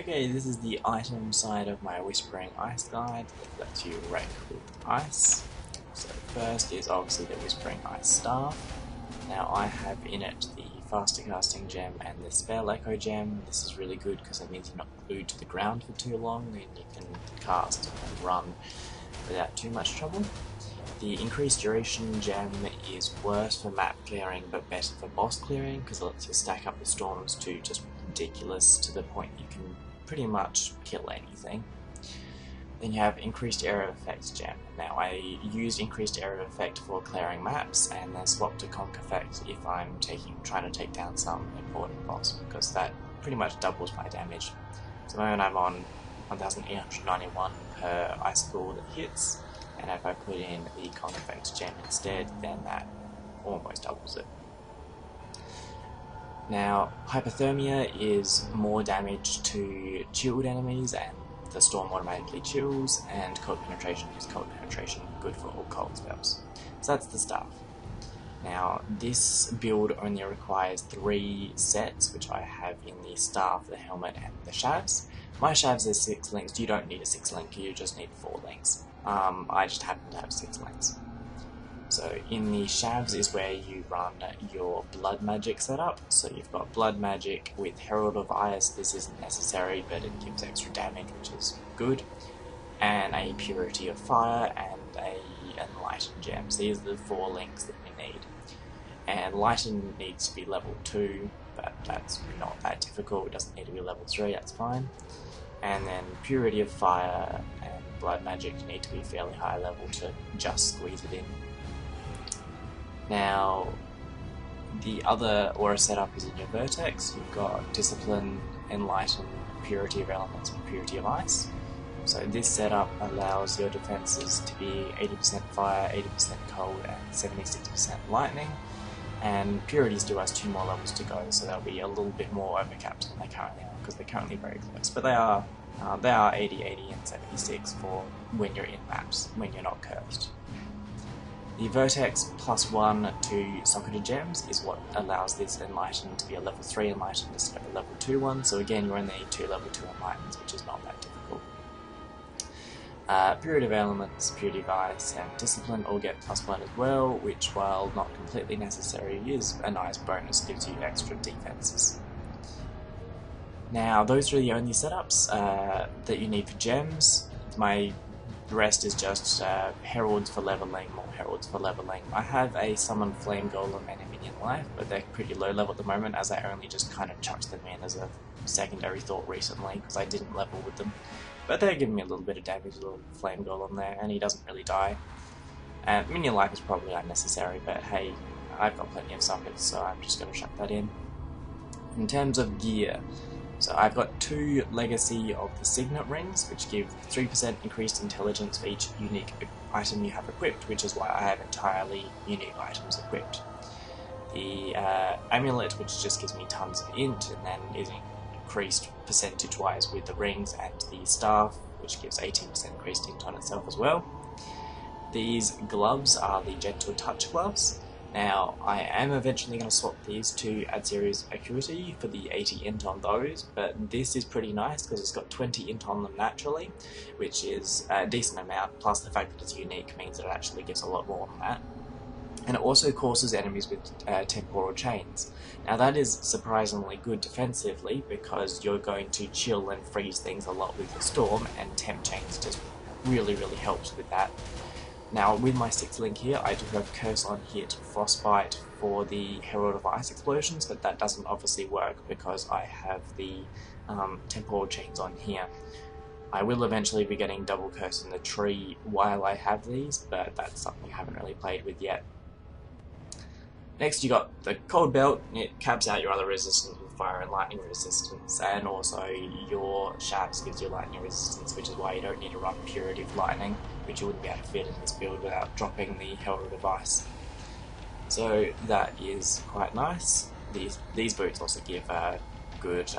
Okay, this is the item side of my Whispering Ice guide that lets you rank with ice. So first is obviously the Whispering Ice Staff. Now I have in it the Faster Casting Gem and the Spell Echo Gem. This is really good because it means you're not glued to the ground for too long and you can cast and run without too much trouble. The Increased Duration Gem is worse for map clearing but better for boss clearing because it lets you stack up the storms to just ridiculous to the point you can pretty much kill anything. Then you have Increased Area of Effect Gem. Now I use Increased Area of Effect for clearing maps and then swap to Conk Effect if I'm trying to take down some important boss because that pretty much doubles my damage. So at the moment I'm on 1891 per icicle that hits, and if I put in the Conk Effect Gem instead, then that almost doubles it. Now, Hypothermia is more damage to chilled enemies, and the storm automatically chills, and Cold Penetration is Cold Penetration, good for all cold spells. So that's the staff. Now, this build only requires 3 sets, which I have in the staff, the helmet, and the shavs. My shavs are 6 links, you don't need a 6 link, you just need 4 links. I just happen to have 6 links. So in the shavs is where you run your blood magic setup. So you've got blood magic with Herald of Ice. This isn't necessary, but it gives extra damage, which is good. And a Purity of Fire and a Enlightened Gem. So these are the 4 links that we need. And Lighten needs to be level 2, but that's not that difficult. It doesn't need to be level 3, that's fine. And then Purity of Fire and Blood Magic need to be fairly high level to just squeeze it in. Now, the other aura setup is in your Vertex. You've got Discipline, Enlighten, Purity of Elements, and Purity of Ice. So this setup allows your defenses to be 80% fire, 80% cold, and 76% lightning. And Purities do has 2 more levels to go, so they'll be a little bit more overcapped than they currently are, because they're currently very close. But they are 80, 80, and 76 for when you're in maps, when you're not cursed. The Vertex +1 to Socketed Gems is what allows this Enlightened to be a level 3 Enlightened instead of a level 2 one, so again you only need 2 level 2 Enlightens, which is not that difficult. Purity of Elements, Purity of Ice, and Discipline all get +1 as well, which, while not completely necessary, is a nice bonus, gives you extra defenses. Now, those are the only setups that you need for gems. The rest is just Heralds for leveling, more Heralds for leveling. I have a Summon Flame Golem and a Minion Life, but they're pretty low level at the moment as I only just kind of chucked them in as a secondary thought recently because I didn't level with them. But they're giving me a little bit of damage, a little Flame Golem there, and he doesn't really die. Minion Life is probably unnecessary, but hey, I've got plenty of sockets, so I'm just going to chuck that in. In terms of gear, so I've got 2 Legacy of the Signet Rings, which give 3% increased intelligence for each unique item you have equipped, which is why I have entirely unique items equipped. The Amulet, which just gives me tons of int, and then is increased percentage-wise with the rings, and the Staff, which gives 18% increased int on itself as well. These gloves are the Gentle Touch gloves. Now, I am eventually going to swap these to Adzere's Acuity for the 80 int on those, but this is pretty nice because it's got 20 int on them naturally, which is a decent amount, plus the fact that it's unique means that it actually gives a lot more than that. And it also courses enemies with temporal chains. Now that is surprisingly good defensively because you're going to chill and freeze things a lot with the Storm, and temp chains just really helps with that. Now, with my 6th link here, I do have Curse on Hit Frostbite for the Herald of Ice explosions, but that doesn't obviously work because I have the Temporal Chains on here. I will eventually be getting double Curse in the tree while I have these, but that's something I haven't really played with yet. Next, you got the Cold Belt. It caps out your other resistance with fire and lightning resistance, and also your Shafts gives you lightning resistance, which is why you don't need to run Purity of Lightning, which you wouldn't be able to fit in this build without dropping the Herald of Ice. So that is quite nice. These boots also give good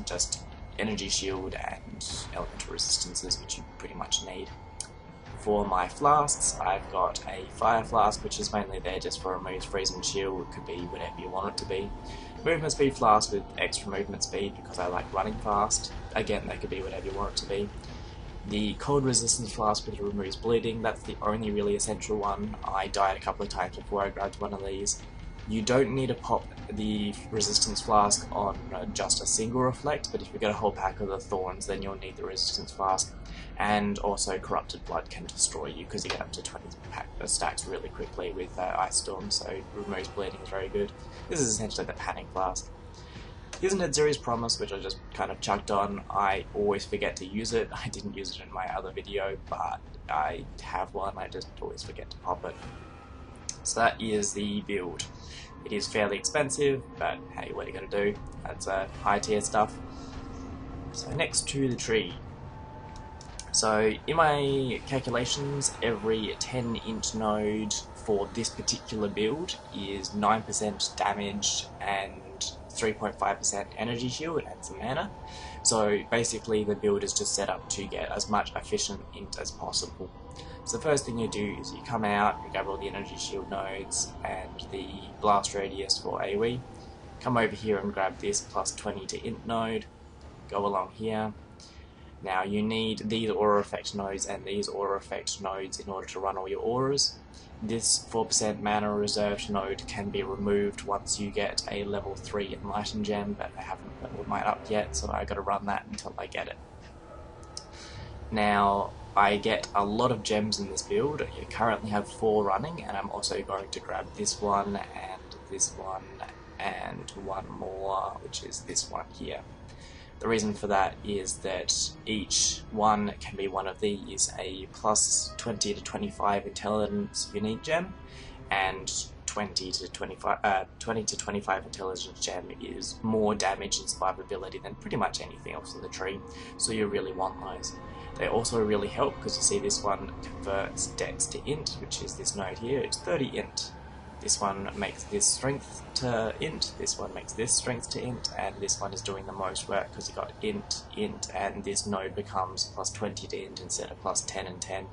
just energy shield and elemental resistances, which you pretty much need. For my flasks, I've got a fire flask, which is mainly there just for remove freeze and chill. It could be whatever you want it to be. Movement speed flask with extra movement speed because I like running fast. Again, that could be whatever you want it to be. The cold resistance flask which removes bleeding, that's the only really essential one. I died a couple of times before I grabbed one of these. You don't need to pop the resistance flask on just a single reflect, but if you get a whole pack of the thorns, then you'll need the resistance flask. And also corrupted blood can destroy you because you get up to 20 stacks really quickly with Ice Storm, so removes bleeding is very good. This is essentially the panic flask. Here's an Nedzuri's Promise, which I just kind of chucked on. I always forget to use it. I didn't use it in my other video, but I have one. I just always forget to pop it. So that is the build. It is fairly expensive, but hey, what are you going to do? That's high tier stuff. So next to the tree. So in my calculations, every 10 int node for this particular build is 9% damage and 3.5% energy shield and some mana. So basically the build is just set up to get as much efficient int as possible. So the first thing you do is you come out, you grab all the energy shield nodes and the blast radius for AoE. Come over here and grab this plus 20 to int node. Go along here. Now you need these aura effect nodes and these aura effect nodes in order to run all your auras. This 4% mana reserved node can be removed once you get a level 3 Enlightened gem, but I haven't leveled mine up yet, so I gotta run that until I get it. Now, I get a lot of gems in this build. I currently have 4 running, and I'm also going to grab this one and one more, which is this one here. The reason for that is that each one can be one of these, a plus 20 to 25 intelligence unique gem, and 20 to 25 intelligence gem is more damage and survivability than pretty much anything else in the tree, so you really want those. They also really help because you see this one converts dex to int, which is this node here, it's 30 int. This one makes this strength to int, this one makes this strength to int, and this one is doing the most work because you got int, and this node becomes plus 20 to int instead of plus 10 and 10.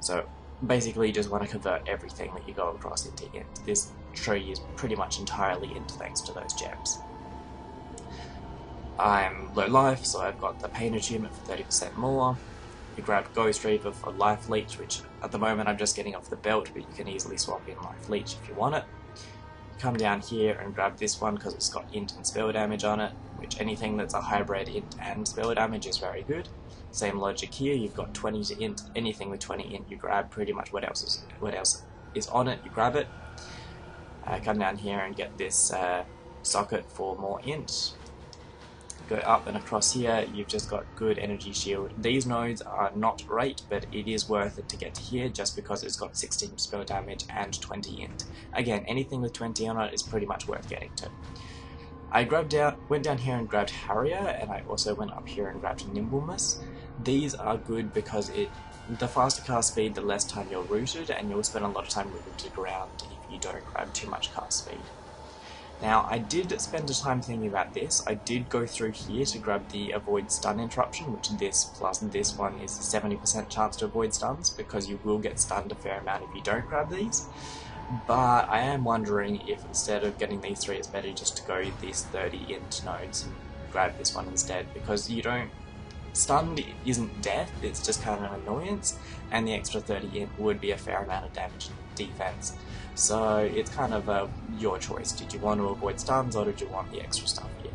So basically you just want to convert everything that you go across into int. This tree is pretty much entirely int thanks to those gems. I'm low life, so I've got the Pain achievement for 30% more. You grab Ghost Reaver for Life Leech, which at the moment I'm just getting off the belt, but you can easily swap in Life Leech if you want it. Come down here and grab this one because it's got int and spell damage on it, which anything that's a hybrid int and spell damage is very good. Same logic here, you've got 20 to int, anything with 20 int you grab, pretty much what else is on it, you grab it. Come down here and get this socket for more int. Go up and across here, you've just got good energy shield. These nodes are not great, but it is worth it to get to here just because it's got 16 spell damage and 20 int. Again, anything with 20 on it is pretty much worth getting to. I went down here and grabbed Harrier, and I also went up here and grabbed Nimbleness. These are good because the faster cast speed, the less time you're rooted, and you'll spend a lot of time rooted to ground if you don't grab too much cast speed. Now, I did spend a time thinking about this. I did go through here to grab the Avoid Stun Interruption, which this plus this one is a 70% chance to avoid stuns, because you will get stunned a fair amount if you don't grab these. But I am wondering if instead of getting these 3, it's better just to go these 30 int nodes and grab this one instead, because you don't... Stunned isn't death, it's just kind of an annoyance, and the extra 30 int would be a fair amount of damage and defense. So it's kind of your choice. Did you want to avoid stuns or did you want the extra stuff here?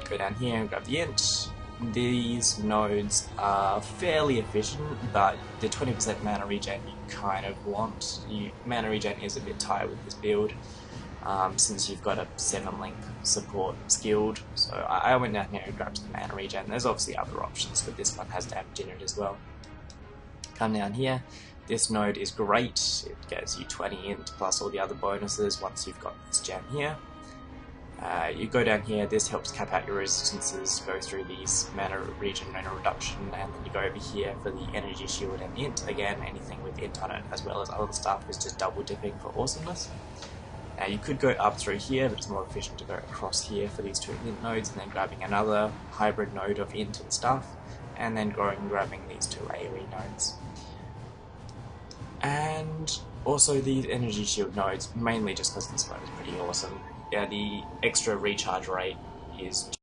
Go down here and grab the int. These nodes are fairly efficient, but the 20% mana regen you kind of want. Mana regen is a bit tight with this build, since you've got a 7-link support skilled. So I went down here and grabbed the mana regen. There's obviously other options, but this one has damage in it as well. Come down here. This node is great, it gets you 20 int plus all the other bonuses once you've got this gem here. You go down here, this helps cap out your resistances, go through these mana regen, mana reduction, and then you go over here for the energy shield and int. Again, anything with int on it as well as other stuff is just double dipping for awesomeness. Now you could go up through here, but it's more efficient to go across here for these 2 int nodes and then grabbing another hybrid node of int and stuff. and then going and grabbing these 2 AoE nodes. And also these energy shield nodes, mainly just because this one is pretty awesome. Yeah, the extra recharge rate is